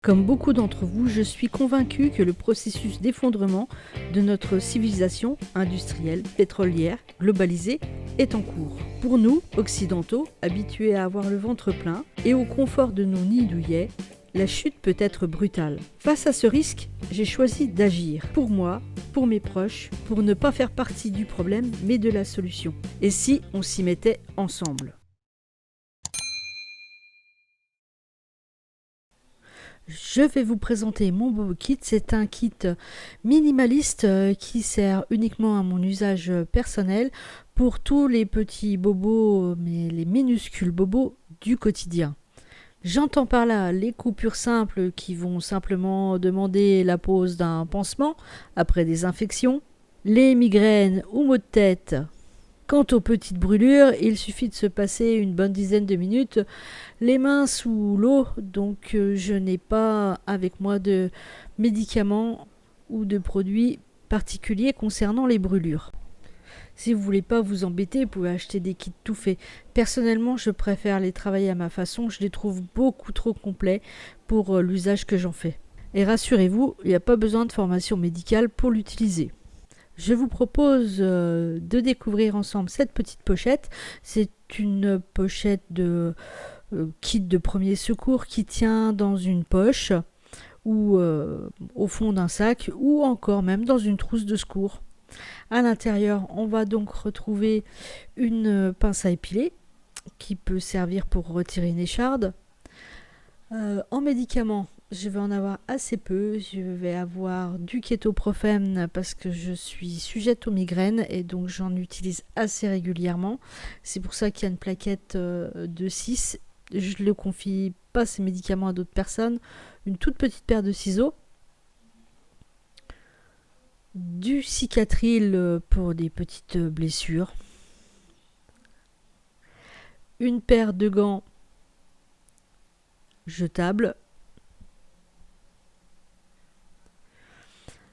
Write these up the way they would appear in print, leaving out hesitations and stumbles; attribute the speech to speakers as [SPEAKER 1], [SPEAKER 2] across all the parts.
[SPEAKER 1] Comme beaucoup d'entre vous, je suis convaincu que le processus d'effondrement de notre civilisation industrielle, pétrolière, globalisée, est en cours. Pour nous, occidentaux, habitués à avoir le ventre plein et au confort de nos nids douillets, la chute peut être brutale. Face à ce risque, j'ai choisi d'agir. Pour moi, pour mes proches, pour ne pas faire partie du problème, mais de la solution. Et si on s'y mettait ensemble ? Je vais vous présenter mon Bobo Kit. C'est un kit minimaliste qui sert uniquement à mon usage personnel pour tous les petits bobos, mais les minuscules bobos du quotidien. J'entends par là les coupures simples qui vont simplement demander la pose d'un pansement après des infections, les migraines ou maux de tête. Quant aux petites brûlures, il suffit de se passer une bonne dizaine de minutes les mains sous l'eau, donc je n'ai pas avec moi de médicaments ou de produits particuliers concernant les brûlures. Si vous ne voulez pas vous embêter, vous pouvez acheter des kits tout faits. Personnellement, je préfère les travailler à ma façon, je les trouve beaucoup trop complets pour l'usage que j'en fais. Et rassurez-vous, il n'y a pas besoin de formation médicale pour l'utiliser. Je vous propose de découvrir ensemble cette petite pochette. C'est une pochette de kit de premier secours qui tient dans une poche ou au fond d'un sac ou encore même dans une trousse de secours. À l'intérieur, on va donc retrouver une pince à épiler qui peut servir pour retirer une écharde. En médicaments, je vais en avoir assez peu. Je vais avoir du kétoprophène parce que je suis sujette aux migraines et donc j'en utilise assez régulièrement. C'est pour ça qu'il y a une plaquette de 6. Je ne confie pas ces médicaments à d'autres personnes. Une toute petite paire de ciseaux. Du cicatril pour des petites blessures. Une paire de gants jetables.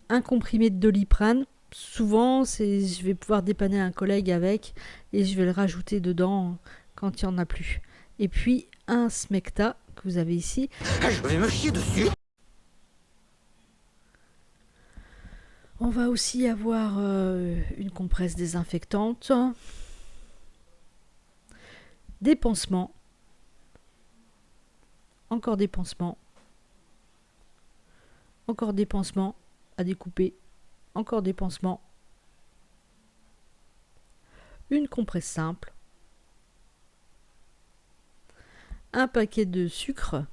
[SPEAKER 1] Un comprimé de Doliprane. Souvent, je vais pouvoir dépanner un collègue avec et je vais le rajouter dedans quand il n'y en a plus. Et puis, un Smecta que vous avez ici.
[SPEAKER 2] Je vais me chier dessus.
[SPEAKER 1] On va aussi avoir une compresse désinfectante. Des pansements. Encore des pansements. Encore des pansements à découper, encore des pansements, une compresse simple, un paquet de sucre,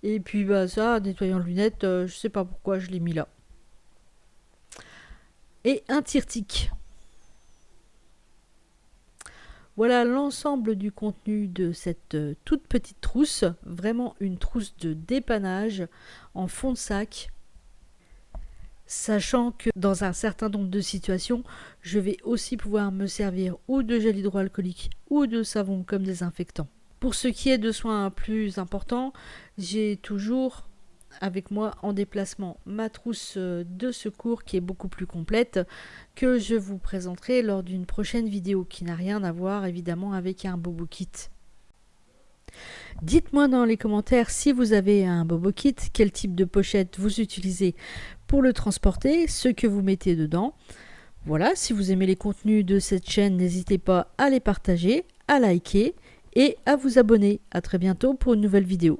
[SPEAKER 1] et puis ça, nettoyant lunettes, je sais pas pourquoi je l'ai mis là, et un tire-tic. Voilà l'ensemble du contenu de cette toute petite trousse, vraiment une trousse de dépannage en fond de sac, sachant que dans un certain nombre de situations, je vais aussi pouvoir me servir ou de gel hydroalcoolique ou de savon comme désinfectant. Pour ce qui est de soins plus importants, j'ai toujours avec moi en déplacement ma trousse de secours qui est beaucoup plus complète que je vous présenterai lors d'une prochaine vidéo qui n'a rien à voir évidemment avec un Bobo Kit. Dites-moi dans les commentaires si vous avez un Bobo Kit, quel type de pochette vous utilisez pour le transporter, ce que vous mettez dedans. Voilà, si vous aimez les contenus de cette chaîne, n'hésitez pas à les partager, à liker et à vous abonner. À très bientôt pour une nouvelle vidéo.